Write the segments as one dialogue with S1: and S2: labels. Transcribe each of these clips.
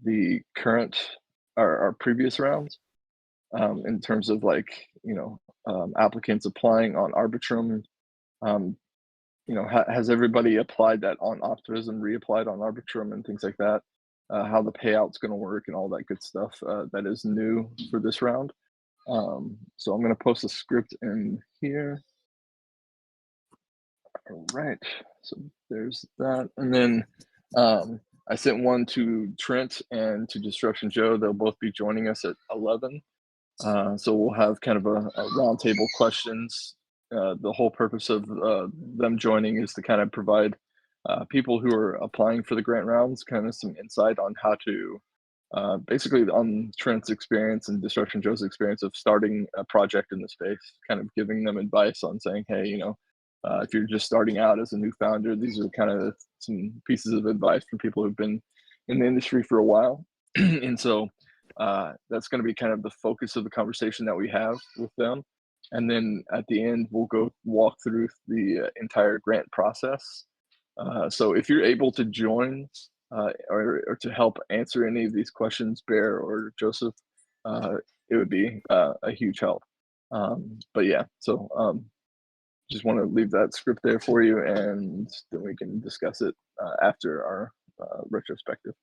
S1: the current our previous rounds, in terms of like, applicants applying on Arbitrum. Um, has everybody applied that on Optimism, reapplied on Arbitrum, and things like that? How the payout's going to work and all that good stuff. That is new for this round. So I'm going to post a script in here. All right. So there's that, and then I sent one to Trent and to Destruction Joe. They'll both be joining us at 11. So we'll have kind of a roundtable questions. The whole purpose of them joining is to kind of provide people who are applying for the grant rounds kind of some insight on how to basically on Trent's experience and Destruction Joe's experience of starting a project in the space, kind of giving them advice on saying, hey, if you're just starting out as a new founder, these are kind of some pieces of advice from people who've been in the industry for a while. And so that's going to be kind of the focus of the conversation that we have with them. And then at the end, we'll go walk through the entire grant process. So if you're able to join or to help answer any of these questions, Bear or Joseph, it would be a huge help. But yeah, so just want to leave that script there for you, and then we can discuss it after our retrospective.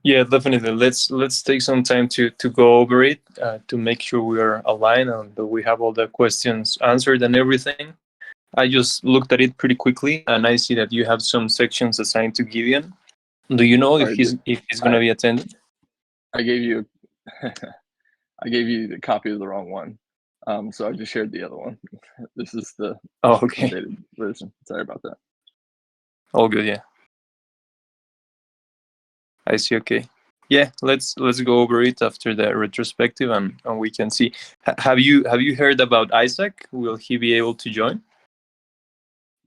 S2: Yeah, definitely. Let's take some time to go over it to make sure we are aligned and that we have all the questions answered and everything. I just looked at it pretty quickly, and I see that you have some sections assigned to Gideon. Do you know if he's going to be attending?
S1: I gave you the copy of the wrong one, so I just shared the other one. This is the updated version. Sorry about that.
S2: All good, yeah. I see. Okay, yeah. Let's go over it after the retrospective, and we can see. Have you heard about Isaac? Will he be able to join?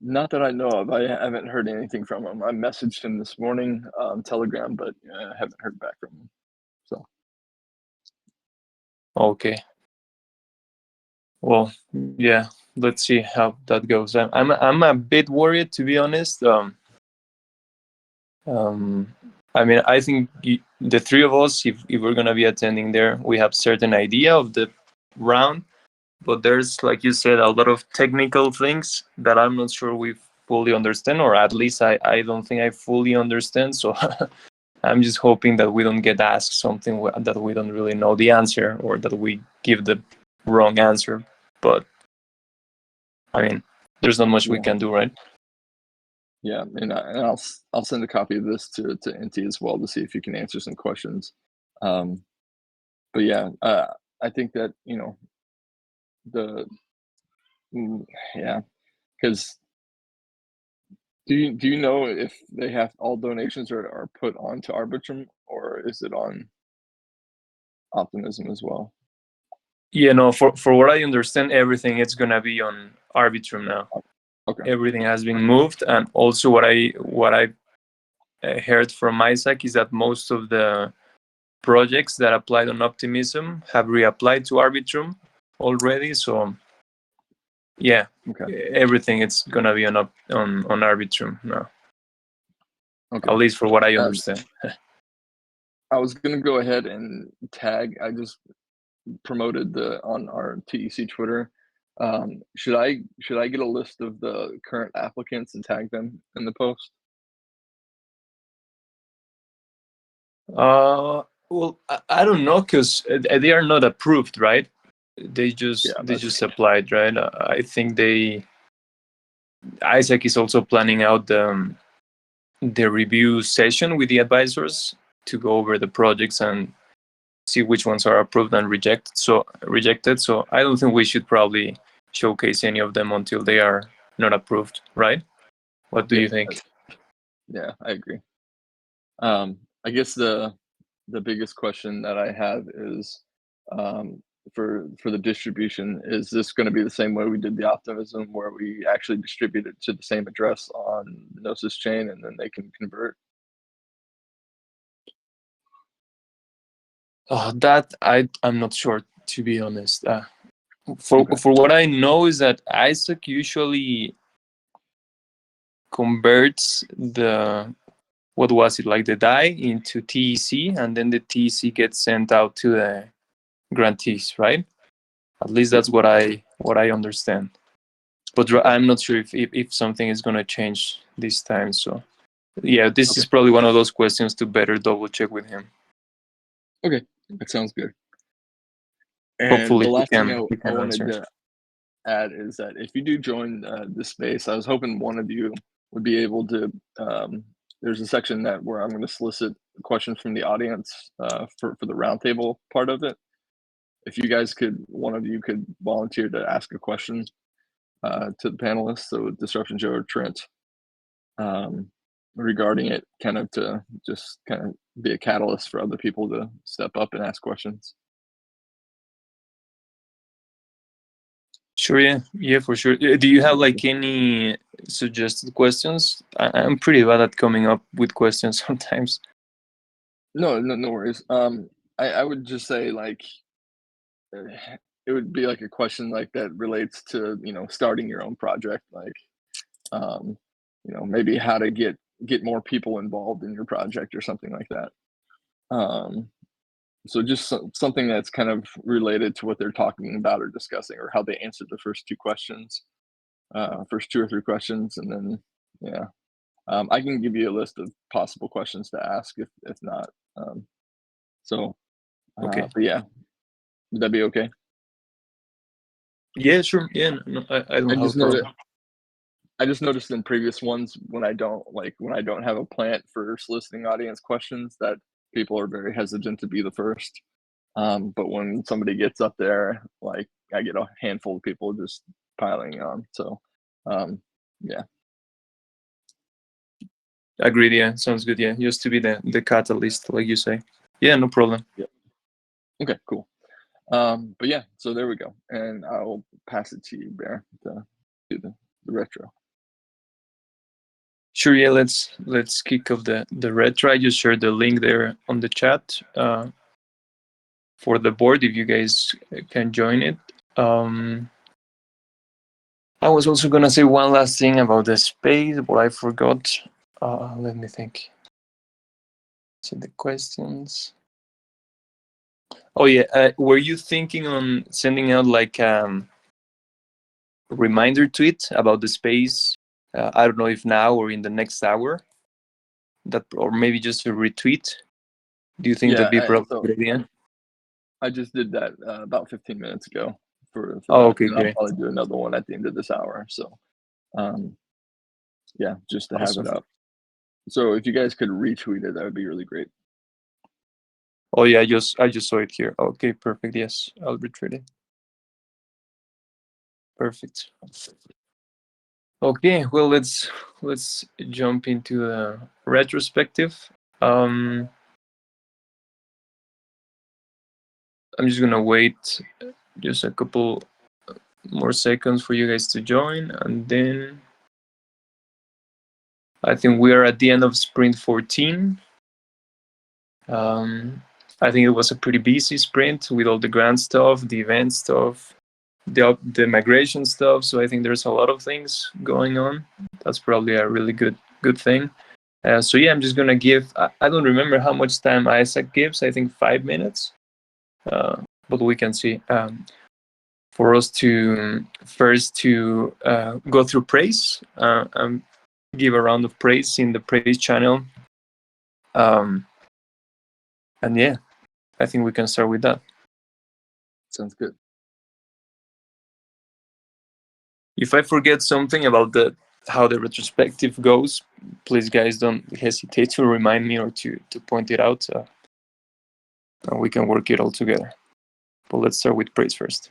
S1: Not that I know of. I haven't heard anything from him. I messaged him this morning on Telegram, but I haven't heard back from him. So.
S2: Okay. Well, yeah. Let's see how that goes. I'm a bit worried, to be honest. I mean, I think the three of us, if we're gonna be attending there, we have certain idea of the round, but there's, like you said, a lot of technical things that I'm not sure we fully understand, or at least I don't think I fully understand. So I'm just hoping that we don't get asked something that we don't really know the answer, or that we give the wrong answer. But I mean, there's not much we can do, right?
S1: Yeah, and I'll send a copy of this to NT as well to see if you can answer some questions. But yeah, I think that because do you know if they have all donations are put onto Arbitrum, or is it on Optimism as well?
S2: Yeah, no. For what I understand, everything is gonna be on Arbitrum now.
S1: Okay.
S2: Everything has been moved, and also what I heard from Isaac is that most of the projects that applied on Optimism have reapplied to Arbitrum already. So yeah, everything is gonna be on Arbitrum now. Okay. At least for what I understand.
S1: I was gonna go ahead and tag. I just promoted on our TEC Twitter. Should I get a list of the current applicants and tag them in the post?
S2: Well, I don't know, because they are not approved, right? They just applied, right? I think Isaac is also planning out the review session with the advisors to go over the projects and see which ones are approved and rejected. So I don't think we should probably showcase any of them until they are not approved, right? What do you think?
S1: Yeah, I agree. I guess the biggest question that I have is for the distribution, is this going to be the same way we did the Optimism, where we actually distribute it to the same address on the Gnosis chain and then they can convert?
S2: That I'm not sure, to be honest. For what I know is that Isaac usually converts what was it, like the die into TEC, and then the TEC gets sent out to the grantees, right? At least that's what I understand. But I'm not sure if something is going to change this time. So yeah, this is probably one of those questions to better double check with him.
S1: Okay, that sounds good. And
S2: Hopefully
S1: the last thing
S2: he
S1: I
S2: can
S1: wanted
S2: answer.
S1: to add is that if you do join this space, I was hoping one of you would be able to. There's a section where I'm going to solicit questions from the audience for the roundtable part of it. If you guys one of you could volunteer to ask a question to the panelists, so Disruption Joe or Trent, regarding it, kind of to just kind of be a catalyst for other people to step up and ask questions.
S2: Sure, yeah, for sure. Do you have like any suggested questions? I'm pretty bad at coming up with questions sometimes.
S1: No worries. I would just say like it would be like a question like that relates to starting your own project, like maybe how to get more people involved in your project or something like that. So just something that's kind of related to what they're talking about or discussing, or how they answered the first two questions, first two or three questions, and then yeah, I can give you a list of possible questions to ask if not. So,
S2: Okay.
S1: but yeah, would that be okay?
S2: Yeah, sure. Yeah, no, I don't have a problem.
S1: I just noticed in previous ones when I don't have a plant for soliciting audience questions that people are very hesitant to be the first. But when somebody gets up there, like I get a handful of people just piling on. So, yeah.
S2: Agreed. Yeah, sounds good. Yeah, just to be the catalyst, like you say. Yeah, no problem.
S1: Yeah. Okay, cool. But yeah, so there we go, and I'll pass it to you, Bear, to do the retro.
S2: Sure. Yeah, let's kick off the retro. I just shared the link there on the chat for the board if you guys can join it. I was also gonna say one last thing about the space, but I forgot. Let me think. See the questions. Oh yeah, were you thinking on sending out like reminder tweet about the space? I don't know if now or in the next hour. That, or maybe just a retweet. Do you think that'd be
S1: Yeah,
S2: probably a good idea?
S1: I just did that about 15 minutes ago for
S2: Oh,
S1: that,
S2: okay,
S1: and I'll
S2: great,
S1: probably do another one at the end of this hour. So, um, yeah, just to have it
S2: awesome.
S1: up. So if you guys could retweet it, that would be really great.
S2: Oh yeah, I just saw it here. Okay, perfect. Yes, I'll retweet it. Perfect. Okay, well let's jump into the retrospective. I'm just gonna wait just a couple more seconds for you guys to join, and then I think we are at the end of sprint 14. I think it was a pretty busy sprint with all the grant stuff, the event stuff, the migration stuff. So I think there's a lot of things going on. That's probably a really good thing. So yeah, I'm just gonna give. I don't remember how much time Isaac gives. I think 5 minutes, but we can see. For us to first to go through praise and give a round of praise in the praise channel. And yeah, I think we can start with that.
S1: Sounds good.
S2: If I forget something about how the retrospective goes, please guys don't hesitate to remind me or to point it out, and we can work it all together. But let's start with praise first.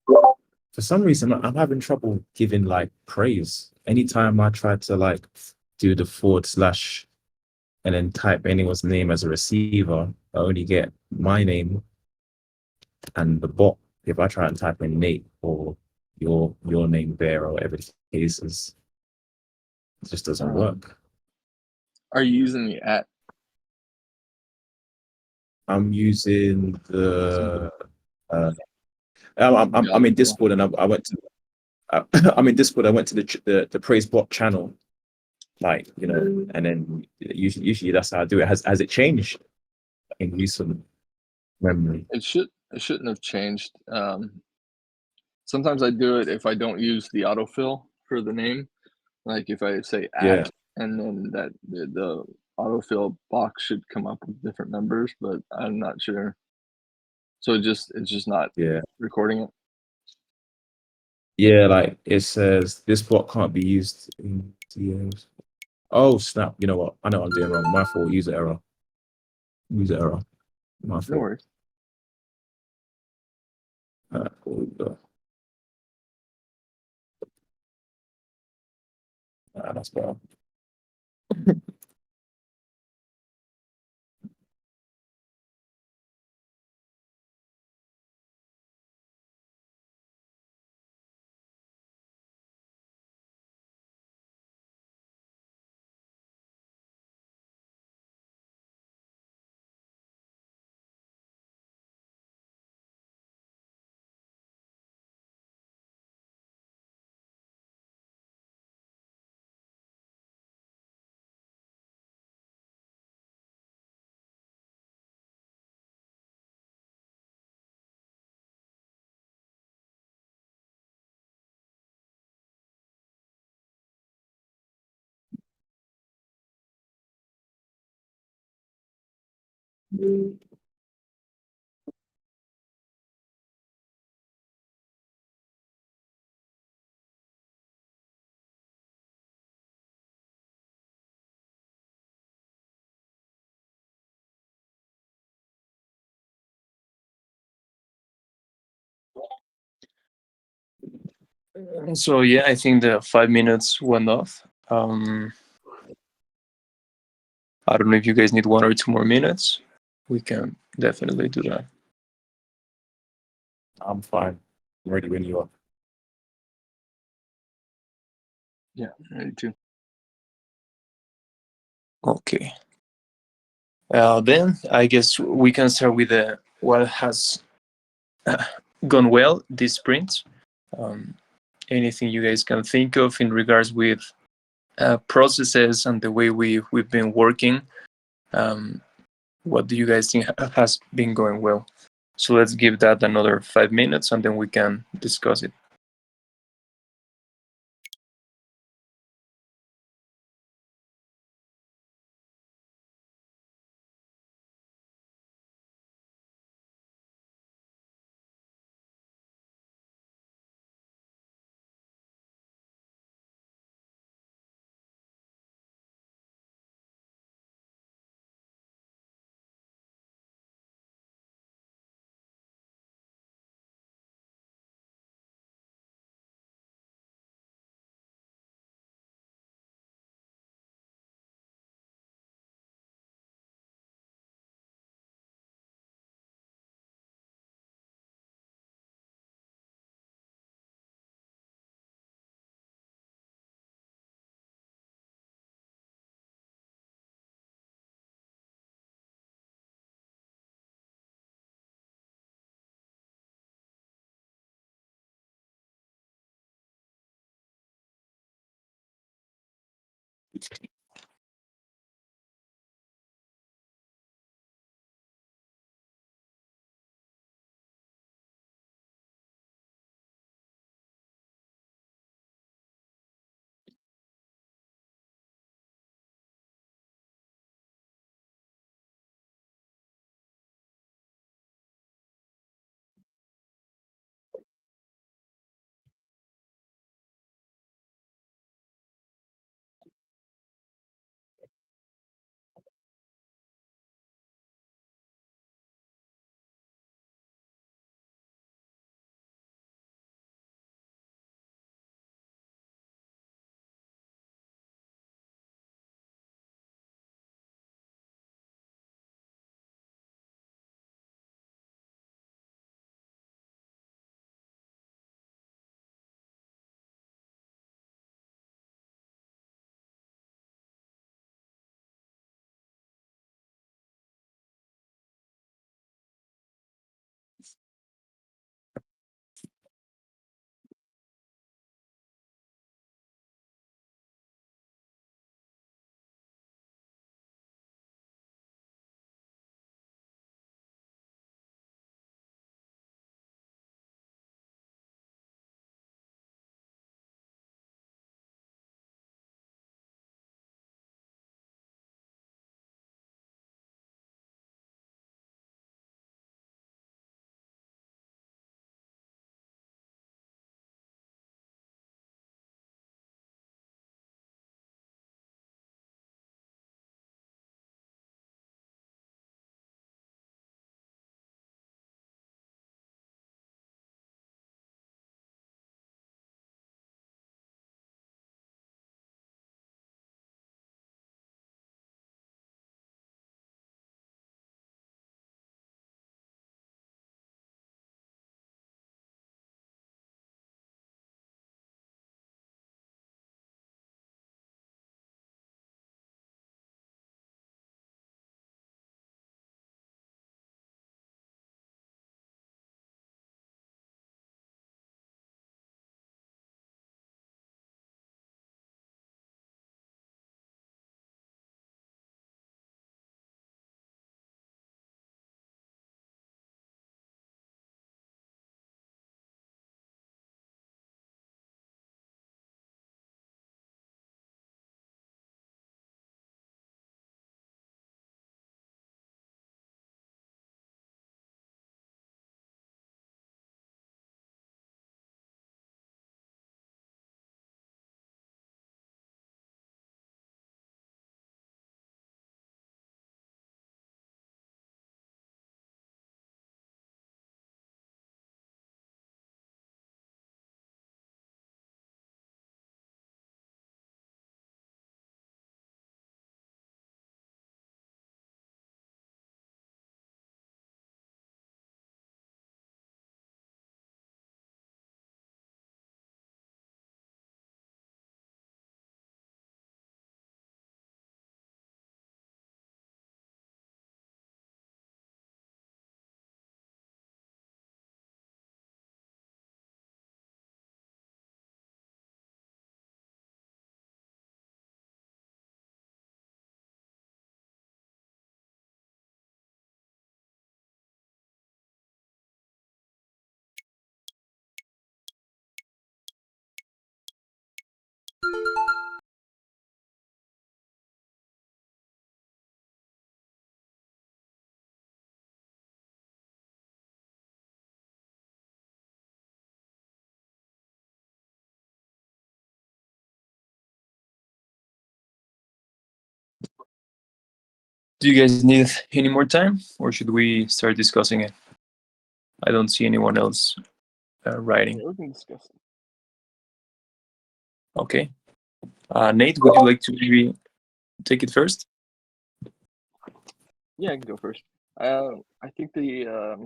S3: For some reason, I'm having trouble giving like praise. Anytime I try to like do the forward slash and then type anyone's name as a receiver, I only get my name and the bot. If I try and type in Nate or your name there or whatever the case is, it just doesn't work.
S1: Are you using the at?
S3: I'm using the
S1: The
S3: I'm in
S1: autofill?
S3: Discord and I went to I'm in Discord. I went to the praise bot channel, like and then usually that's how I do it. Has it changed in recent memory?
S1: It shouldn't have changed. Sometimes I do it if I don't use the autofill for the name. Like if I say
S3: Yeah,
S1: at, and then that the autofill box should come up with different numbers, but I'm not sure. So it's just not
S3: yeah,
S1: recording it.
S3: yeah. Like it says this bot can't be used in DMs. Oh snap! You know what? I know what I'm doing wrong. My fault. User error. User error. My
S1: No
S3: fault.
S1: worries.
S3: Cool, we go. That's better.
S2: So yeah, I think the 5 minutes went off. I don't know if you guys need 1 or 2 more minutes. We can definitely do that.
S3: I'm fine. I'm ready when you are.
S1: Yeah, ready to.
S2: Okay. Then I guess we can start with what has gone well this sprint. Um, Anything you guys can think of in regards with processes and the way we've been working. Um, what do you guys think has been going well? So let's give that another 5 minutes and then we can discuss it. Do you guys need any more time, or should we start discussing it? I don't see anyone else writing.
S1: Yeah, we can discuss it.
S2: Okay. Nate, would you like to maybe take it first?
S1: Yeah, I can go first. I think the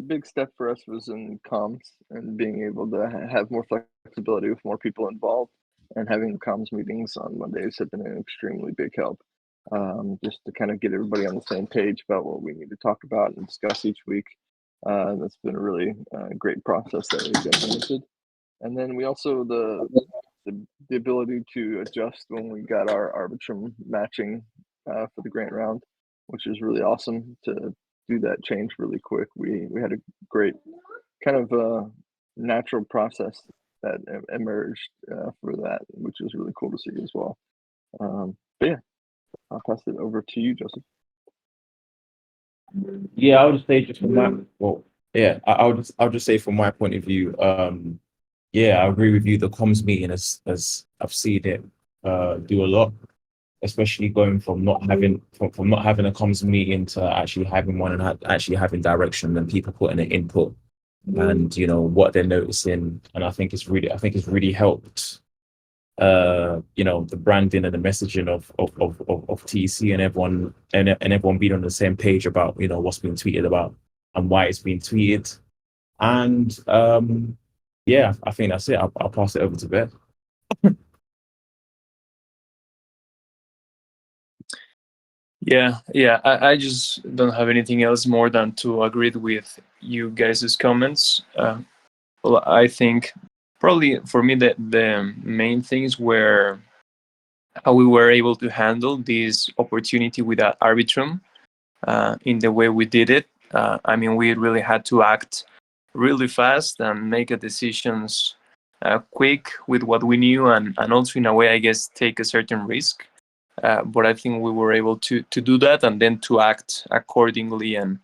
S1: big step for us was in comms and being able to have more flexibility with more people involved, and having comms meetings on Mondays have been an extremely big help. Just to kind of get everybody on the same page about what we need to talk about and discuss each week. That's been a really great process that we've implemented. And then we also the ability to adjust when we got our Arbitrum matching for the grant round, which is really awesome to do that change really quick. We had a great kind of natural process that emerged for that, which is really cool to see as well. But yeah, I'll pass it over to you, Joseph.
S3: Yeah, I would just say just from my I'll just say from my point of view, yeah, I agree with you. The comms meeting as I've seen it do a lot, especially going from not having from not having a comms meeting to actually having one and actually having direction and people putting an input and what they're noticing. And I think it's really helped the branding and the messaging of TEC and everyone being on the same page about what's being tweeted about and why it's being tweeted. And yeah, I think that's it. I'll pass it over to Beth.
S2: Yeah. I just don't have anything else more than to agree with you guys' comments. Well, I think probably for me the main things were how we were able to handle this opportunity with Arbitrum in the way we did it. I mean, we really had to act really fast and make a decisions quick with what we knew, and also in a way, I guess, take a certain risk. But I think we were able to do that and then to act accordingly and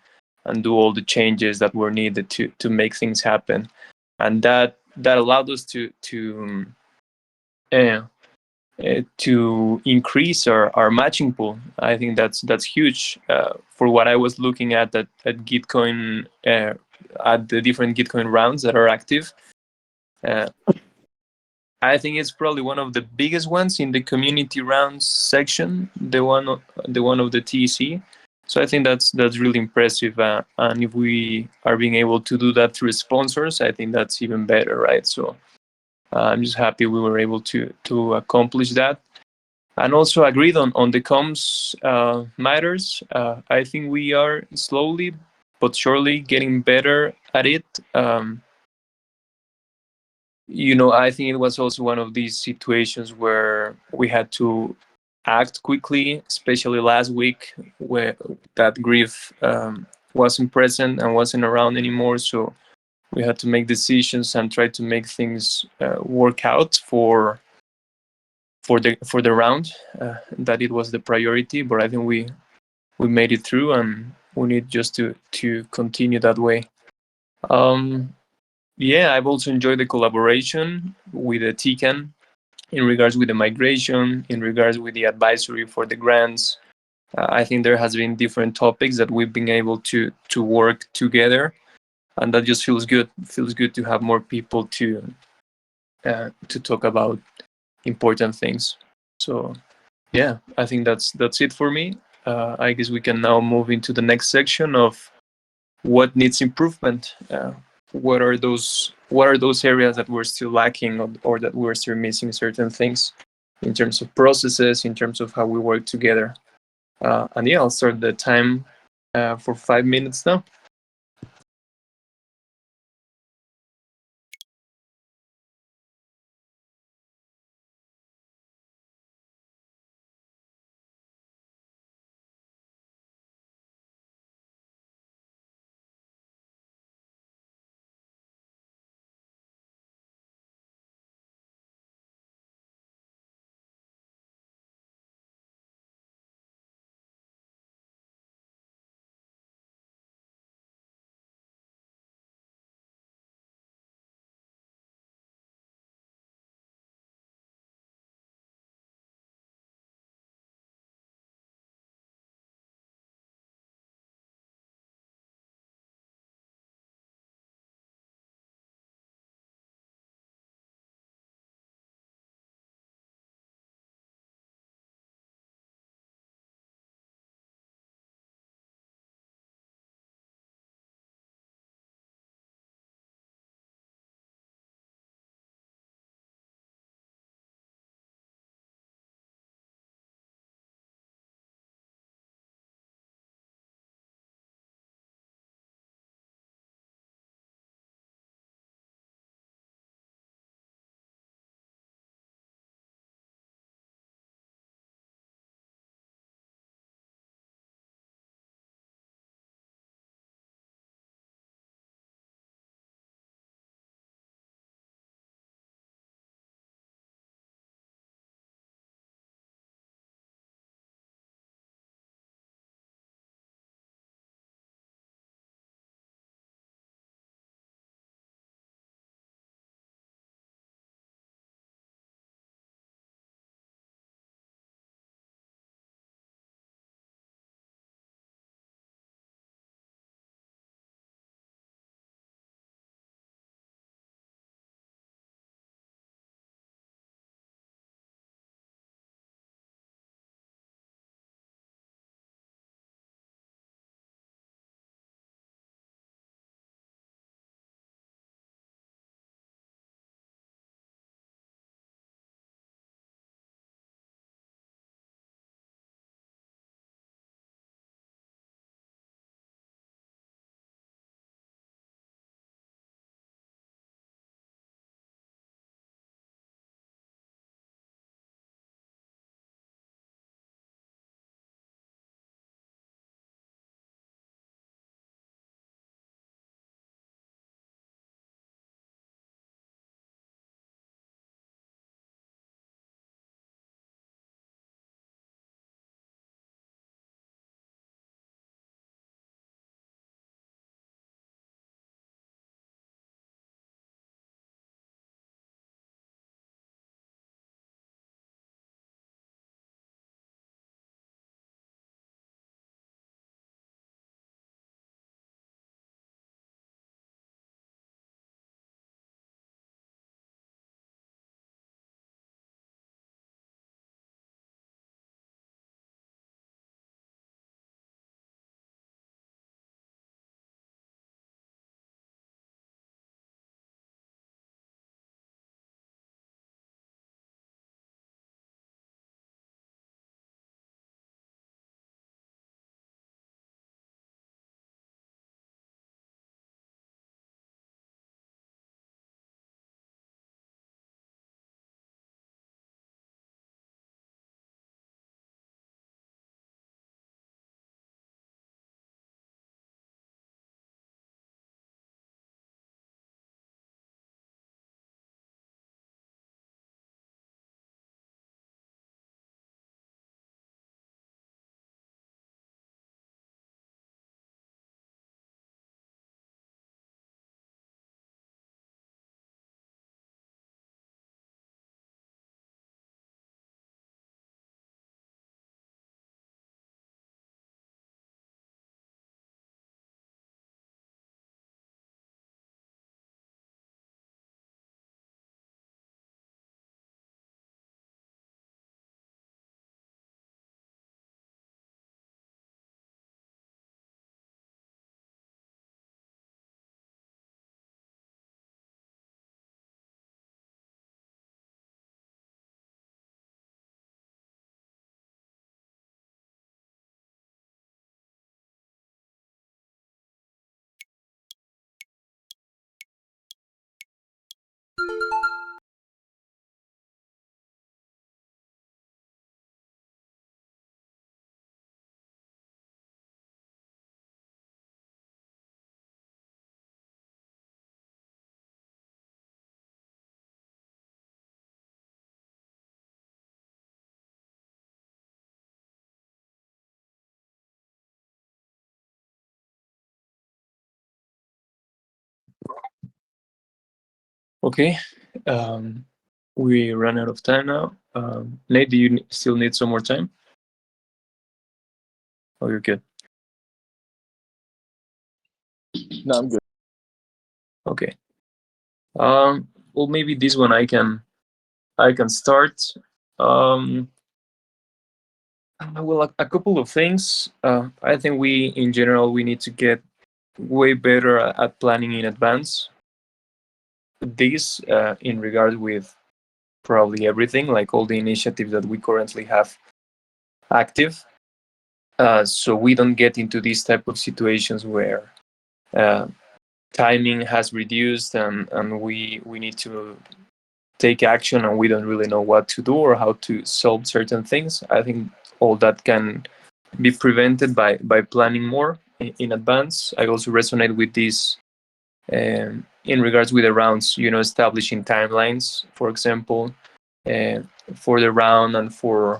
S2: do all the changes that were needed to make things happen, and that allowed us uh, to increase our matching pool. I think that's huge for what I was looking at Gitcoin at the different Gitcoin rounds that are active. Uh, I think it's probably one of the biggest ones in the community rounds section, the one of the TEC. So I think that's really impressive. And if we are being able to do that through sponsors, I think that's even better, right? So I'm just happy we were able to accomplish that, and also agreed on the comms matters. I think we are slowly but surely getting better at it. I think it was also one of these situations where we had to act quickly, especially last week where that Griff wasn't present and wasn't around anymore. So we had to make decisions and try to make things work out for the round. That it was the priority, but I think we made it through, and we need just to continue that way. Um, yeah, I've also enjoyed the collaboration with the TCAN in regards with the migration, in regards with the advisory for the grants. I think there has been different topics that we've been able to work together, and that just feels good. It feels good to have more people to talk about important things. So yeah, I think that's it for me. I guess we can now move into the next section of what needs improvement. What are those areas that we're still lacking, or that we're still missing certain things in terms of processes, in terms of how we work together. And yeah, I'll start the time for 5 minutes now. Okay. We ran out of time now. Nate, do you still need some more time? Oh, you're good.
S1: No, I'm good.
S2: Okay. Well, maybe this one I can start. Um, well, a couple of things. I think we, in general, we need to get way better at planning in advance. This, in regard with probably everything, like all the initiatives that we currently have active, so we don't get into these type of situations where uh, timing has reduced and we need to take action and we don't really know what to do or how to solve certain things. I think all that can be prevented by planning more in advance. I also resonate with this, in regards with the rounds, establishing timelines, for example, uh, for the round and for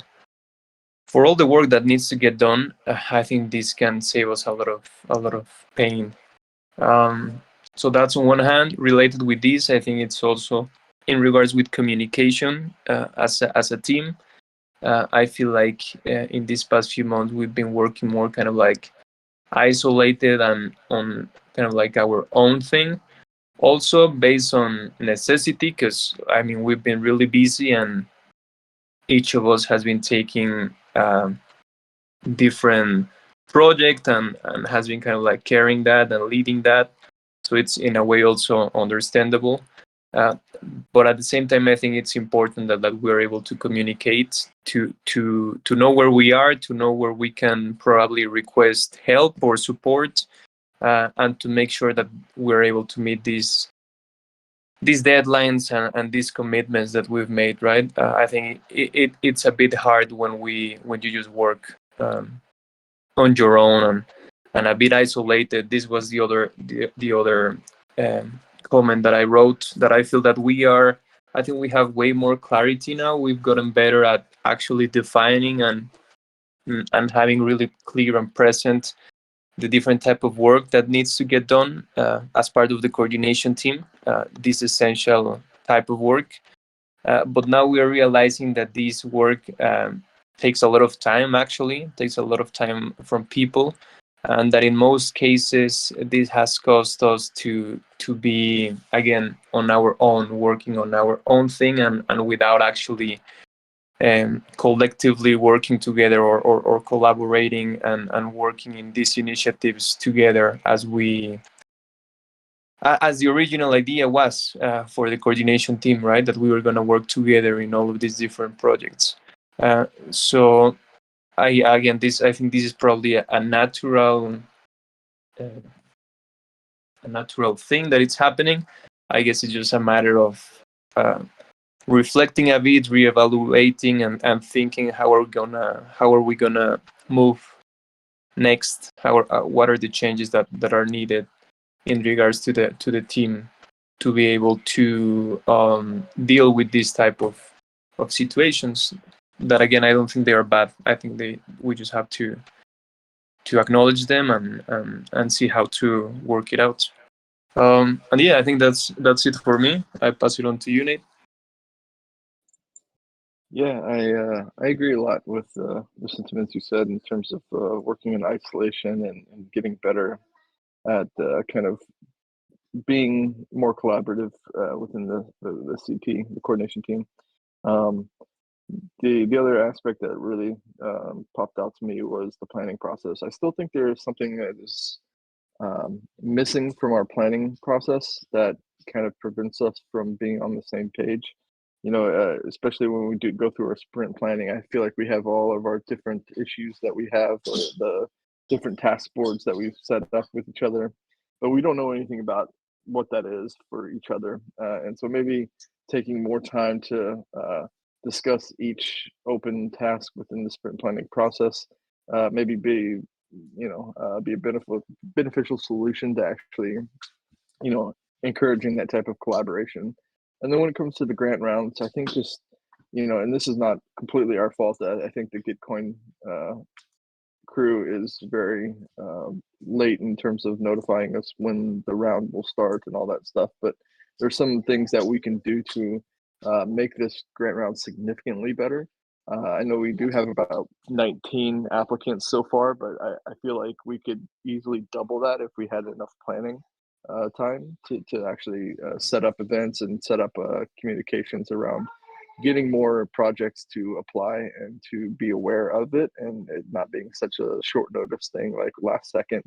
S2: all the work that needs to get done. I think this can save us a lot of pain. Um, so that's on one hand. Related with this, I think it's also in regards with communication, as a team. I feel like, in these past few months we've been working more kind of like isolated and on kind of like our own thing. Also based on necessity, because I mean we've been really busy and each of us has been taking different project and has been kind of like carrying that and leading that. So it's in a way also understandable. Uh, but at the same time, I think it's important that we're able to communicate to know where we are, to know where we can probably request help or support, and to make sure that we're able to meet these deadlines and these commitments that we've made. Right? I think it's a bit hard when you just work on your own and a bit isolated. This was the other comment that I wrote, that I feel that I think we have way more clarity now. We've gotten better at actually defining and having really clear and present the different type of work that needs to get done, as part of the coordination team. This essential type of work, but now we are realizing that this work, takes a lot of time, actually takes a lot of time from people, and that in most cases this has caused us to be again on our own, working on our own thing, and without actually, collectively working together or collaborating and working in these initiatives together as the original idea was, for the coordination team, right? That we were going to work together in all of these different projects. So I think this is probably uh, a natural thing that it's happening. I guess it's just a matter of, uh, reflecting a bit, reevaluating, and thinking how are we gonna move next? What are the changes that are needed in regards to the team to be able to, deal with this type of situations that, again, I don't think they are bad. I think we just have to acknowledge them and see how to work it out. And yeah, I think that's it for me. I pass it on to you, Nate.
S1: Yeah, I agree a lot with the sentiments you said in terms of working in isolation and getting better at kind of being more collaborative within the CT, the coordination team. Um, the other aspect that really popped out to me was the planning process. I still think there is something that is missing from our planning process that kind of prevents us from being on the same page. Especially when we do go through our sprint planning, I feel like we have all of our different issues that we have, or the different task boards that we've set up with each other, but we don't know anything about what that is for each other. And so maybe taking more time to discuss each open task within the sprint planning process, maybe be a beneficial solution to actually, encouraging that type of collaboration. And then when it comes to the grant rounds, I think just, and this is not completely our fault. I think the Gitcoin crew is very late in terms of notifying us when the round will start and all that stuff. But there's some things that we can do to make this grant round significantly better. I know we do have about 19 applicants so far, but I feel like we could easily double that if we had enough planning time to actually set up events and set up communications around getting more projects to apply and to be aware of it, and it not being such a short notice thing, like last second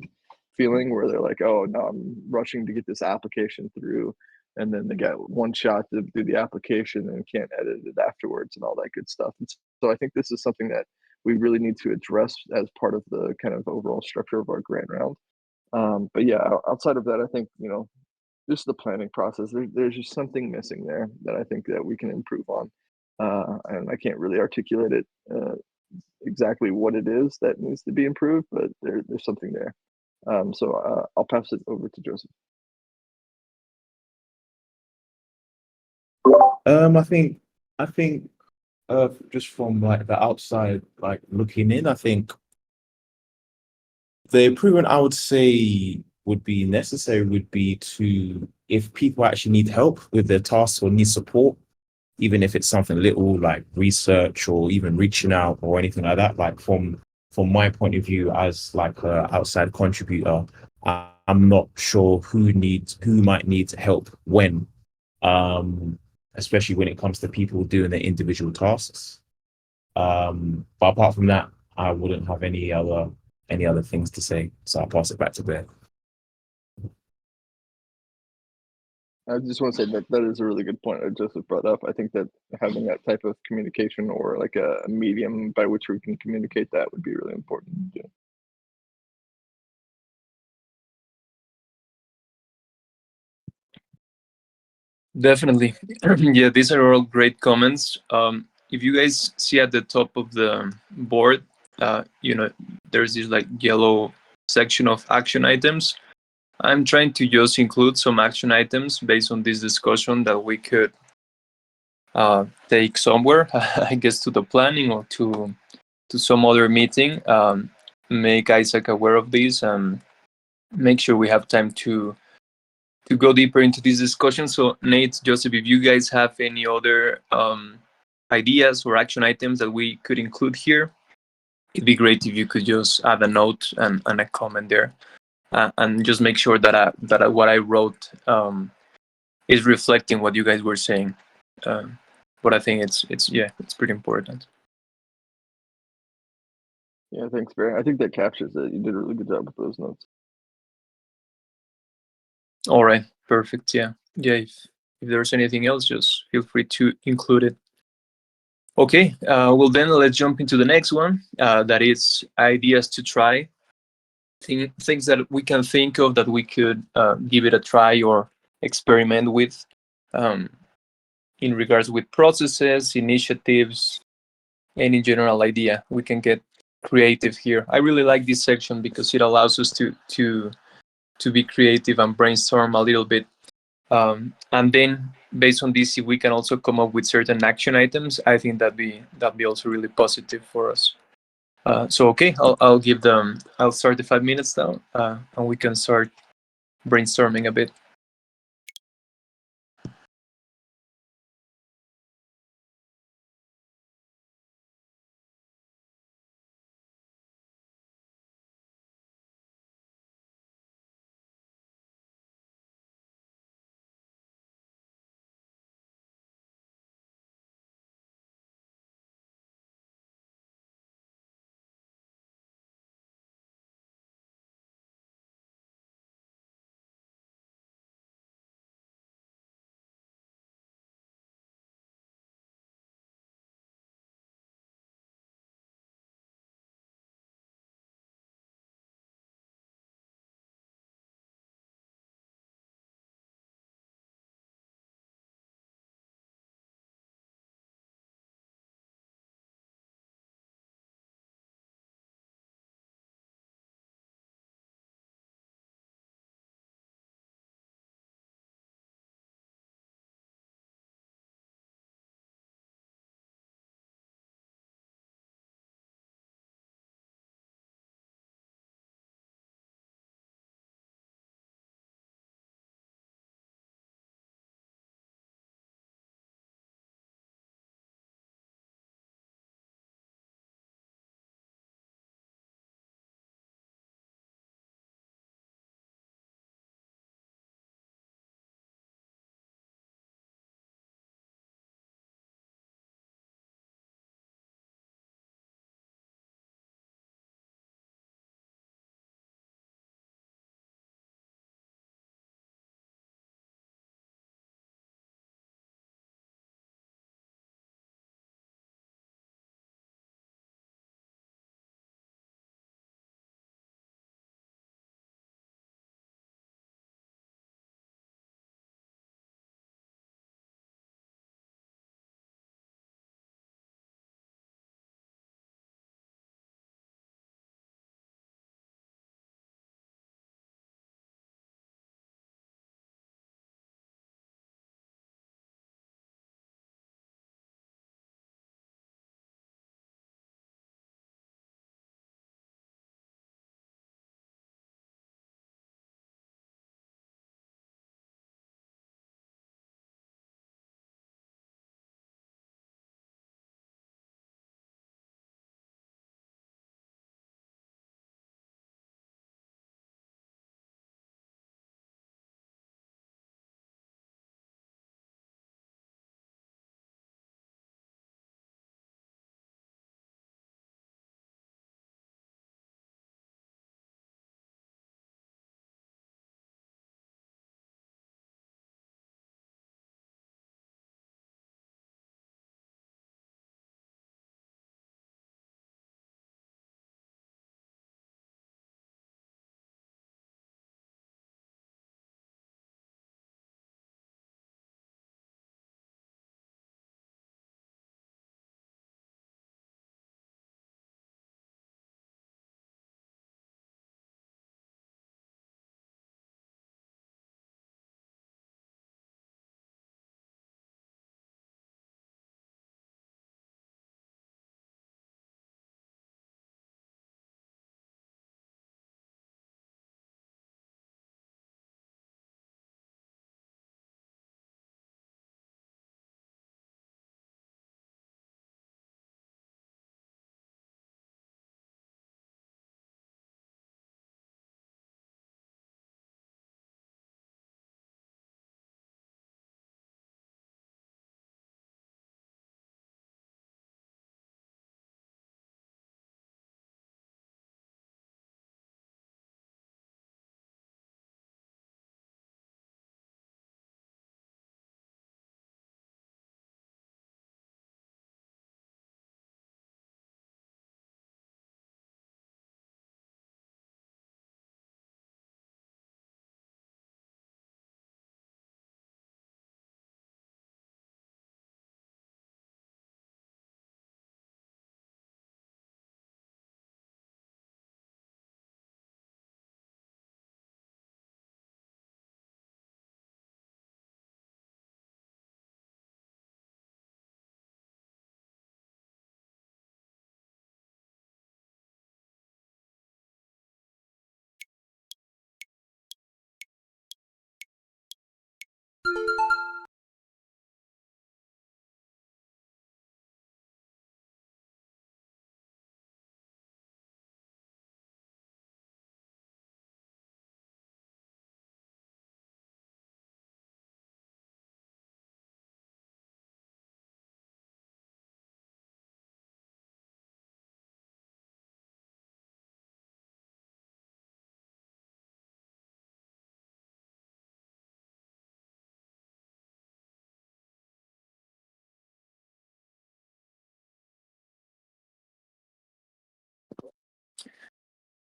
S1: feeling where they're like, oh no, I'm rushing to get this application through, and then they got one shot to do the application and can't edit it afterwards and all that good stuff. And so I think this is something that we really need to address as part of the kind of overall structure of our grant round. But yeah, outside of that, I think, just the planning process, there's just something missing there that I think that we can improve on. And I can't really articulate it exactly what it is that needs to be improved, but there's something there. So I'll pass it over to Joseph.
S3: I think just from like the outside, like looking in, I think the improvement I would say would be necessary would be to, if people actually need help with their tasks or need support, even if it's something little like research or even reaching out or anything like that, like from my point of view as like a outside contributor, I'm not sure who might need help when, especially when it comes to people doing their individual tasks. But apart from that, I wouldn't have any other things to say. So I'll pass it back to Bear.
S1: I just want to say that that is a really good point that Joseph brought up. I think that having that type of communication or like a medium by which we can communicate that would be really important. Yeah.
S2: Definitely. Yeah, these are all great comments. If you guys see at the top of the board, there's this like yellow section of action items. I'm trying to just include some action items based on this discussion that we could take somewhere, I guess, to the planning or to some other meeting. Make Isaac aware of this and make sure we have time to go deeper into this discussion. So Nate, Joseph, if you guys have any other ideas or action items that we could include here, it'd be great if you could just add a note and a comment there, and just make sure that what I wrote is reflecting what you guys were saying. But I think it's pretty important.
S1: Yeah, thanks, Barry. I think that captures it. You did a really good job with those notes.
S2: All right, perfect. Yeah. If there's anything else, just feel free to include it. Okay, well then let's jump into the next one. That is ideas to try. Things that we can think of that we could give it a try or experiment with, in regards with processes, initiatives, any general idea. We can get creative here. I really like this section because it allows us to be creative and brainstorm a little bit. And then based on this, if we can also come up with certain action items, I think that'd be also really positive for us. So okay, I'll start the 5 minutes now, and we can start brainstorming a bit.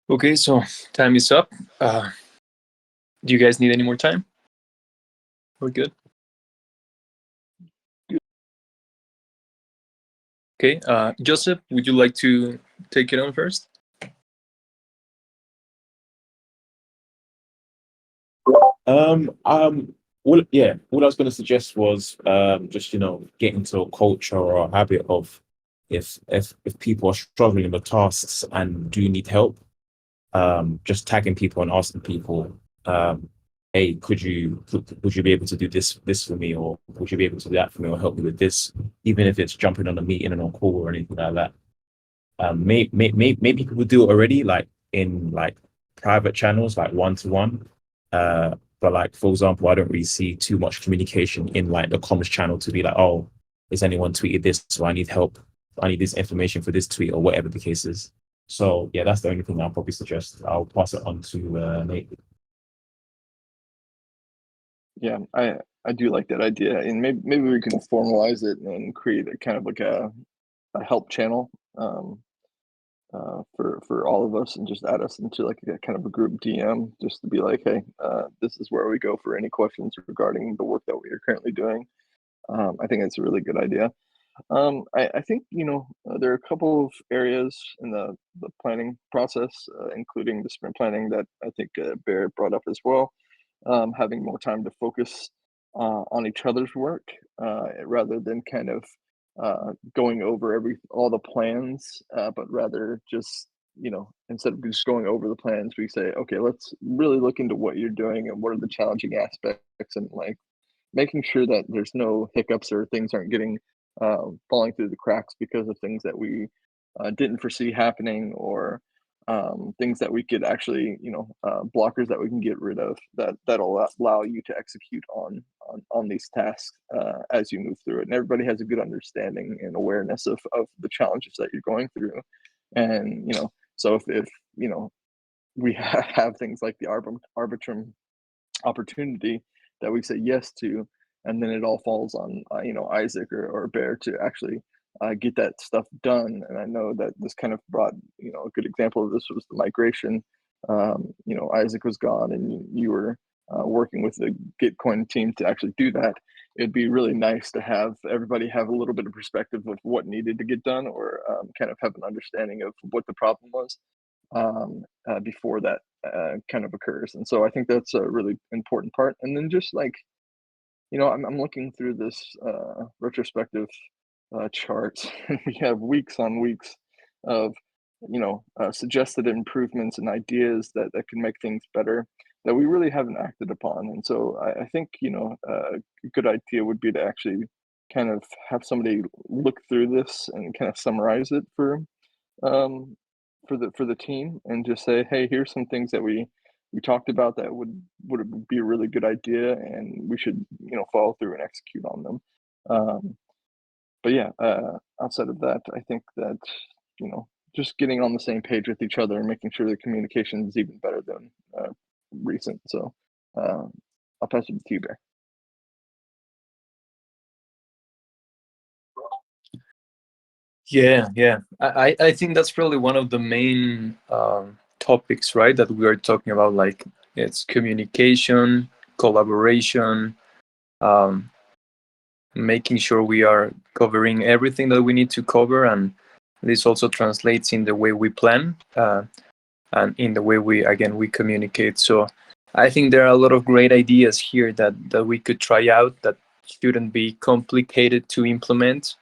S2: Okay, so time is up. Do you guys need any more time? We're good. Okay, Joseph, would you like to take it on first?
S3: Well, yeah, what I was going to suggest was just get into a culture or a habit of if people are struggling with tasks and do need help, just tagging people and asking people, hey, would you be able to do this for me, or would you be able to do that for me, or help me with this, even if it's jumping on a meeting and on call or anything like that. Maybe people do it already, like in like private channels, like one to one. But like for example, I don't really see too much communication in like the comms channel to be like, oh, has anyone tweeted this? So I need help. I need this information for this tweet or whatever the case is. So yeah, that's the only thing I'll probably suggest. I'll pass it on to Nate.
S1: Yeah, I do like that idea, and maybe we can formalize it and create a kind of like a help channel for all of us, and just add us into like a kind of a group DM, just to be like, hey, this is where we go for any questions regarding the work that we are currently doing. I think it's a really good idea. I think there are a couple of areas in the planning process, including the sprint planning, that I think Barrett brought up as well. Having more time to focus on each other's work, rather than kind of going over all the plans, but rather just instead of just going over the plans, we say, okay, let's really look into what you're doing and what are the challenging aspects, and like making sure that there's no hiccups or things aren't getting falling through the cracks because of things that we didn't foresee happening, or things that we could actually, blockers that we can get rid of, that'll allow you to execute on these tasks as you move through it, and everybody has a good understanding and awareness of the challenges that you're going through. And so if we have things like the arbitrum opportunity that we say yes to, and then it all falls on Isaac or Bear to actually get that stuff done. And I know that this kind of brought, a good example of this was the migration. Isaac was gone, and you were working with the Gitcoin team to actually do that. It'd be really nice to have everybody have a little bit of perspective of what needed to get done, or kind of have an understanding of what the problem was, before that kind of occurs. And so I think that's a really important part. And then just like, I'm looking through this retrospective charts. We have weeks on weeks of, suggested improvements and ideas that can make things better, that we really haven't acted upon. And so I think, a good idea would be to actually kind of have somebody look through this and kind of summarize it um, for the team, and just say, hey, here's some things that we talked about that would be a really good idea, and we should follow through and execute on them. But yeah, outside of that, I think that just getting on the same page with each other and making sure the communication is even better than recent. So uh, I'll pass it to you, Bear.
S2: Yeah. I think that's probably one of the main topics, right? That we are talking about. Like it's communication, collaboration, um, making sure we are covering everything that we need to cover, and this also translates in the way we plan and in the way we communicate. So I think there are a lot of great ideas here that we could try out that shouldn't be complicated to implement,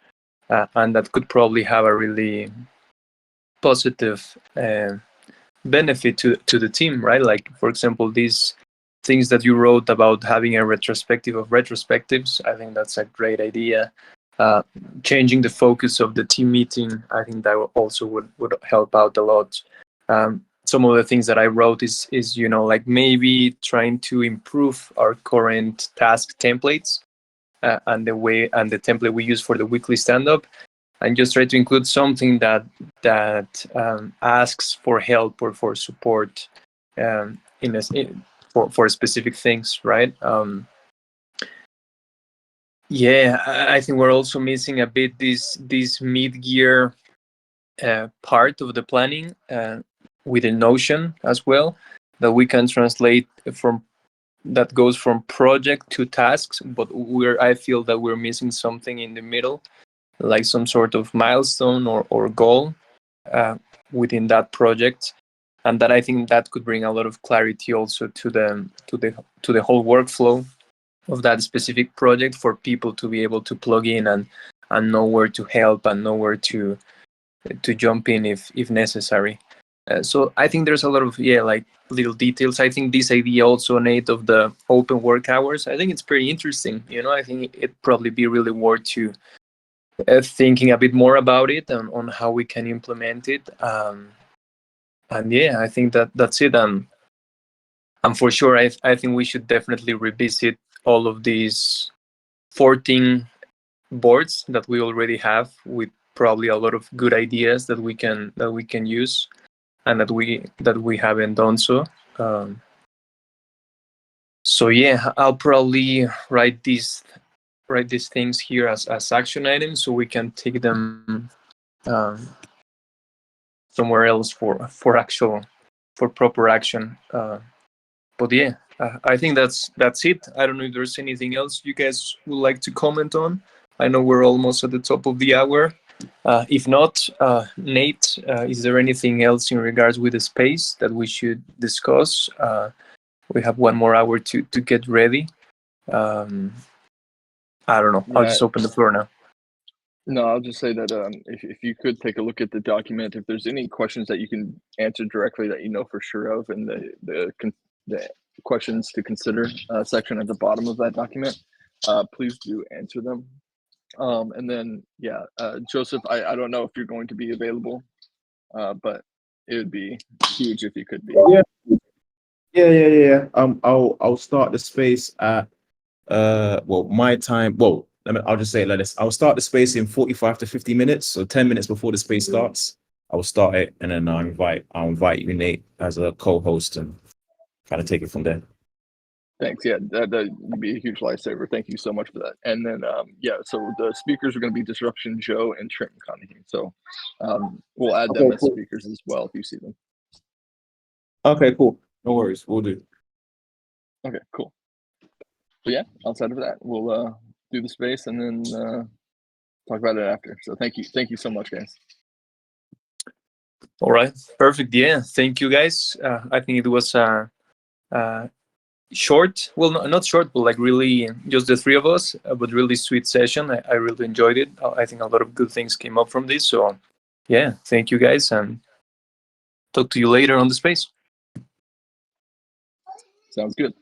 S2: and that could probably have a really positive benefit to the team, right? Like, for example, these things that you wrote about having a retrospective of retrospectives, I think that's a great idea. Uh, Changing the focus of the team meeting, I think that also would help out a lot. Some of the things that I wrote is like maybe trying to improve our current task templates, and the template we use for the weekly stand-up, and just try to include something that asks for help or for support, for specific things, right? Yeah, I think we're also missing a bit this mid-gear part of the planning. within Notion as well, that we can translate from that goes from project to tasks, but I feel that we're missing something in the middle, like some sort of milestone or goal uh, within that project, and that I think that could bring a lot of clarity also to the whole workflow of that specific project, for people to be able to plug in and know where to help and know where to jump in if necessary. So I think there's a lot of like little details. I think this idea also, Nate, of the open work hours, I think it's pretty interesting. I think it'd probably be really worth to thinking a bit more about it and on how we can implement it. And I think that's it. And for sure, I think we should definitely revisit all of these 14 boards that we already have, with probably a lot of good ideas that we can use, and that we haven't done so. So I'll probably write these things here as action items, so we can take them somewhere else for proper action. But I think that's it. I don't know if there's anything else you guys would like to comment on. I know we're almost at the top of the hour. If not, Nate, is there anything else in regards with the space that we should discuss? We have 1 more hour to get ready. I don't know. I'll
S1: Yeah.
S2: just open the floor now.
S1: No, I'll just say that if you could take a look at the document, if there's any questions that you can answer directly that you know for sure of, and the questions to consider section at the bottom of that document, please do answer them. And then Joseph, I don't know if you're going to be available, but it would be huge if you could be.
S3: Yeah. I'll start the space at my time. Well, I'll just say it like this. I'll start the space in 45 to 50 minutes. So 10 minutes before the space starts, I will start it, and then I'll invite you, Nate, as a co-host, and kind of take it from there.
S1: Thanks. Yeah, that would be a huge lifesaver. Thank you so much for that. And then so the speakers are going to be Disruption Joe and Trent McConaughey. So we'll add them as speakers as well if you see them.
S3: Okay, cool. No worries. We'll do.
S1: Okay, cool. But outside of that, we'll do the space and then talk about it after. So thank you so much, guys.
S2: All right, perfect. Thank you, guys. I think it was short, well, not short, but like really just the three of us, but really sweet session. I really enjoyed it. I think a lot of good things came up from this. So thank you, guys, and talk to you later on the space.
S1: Sounds good.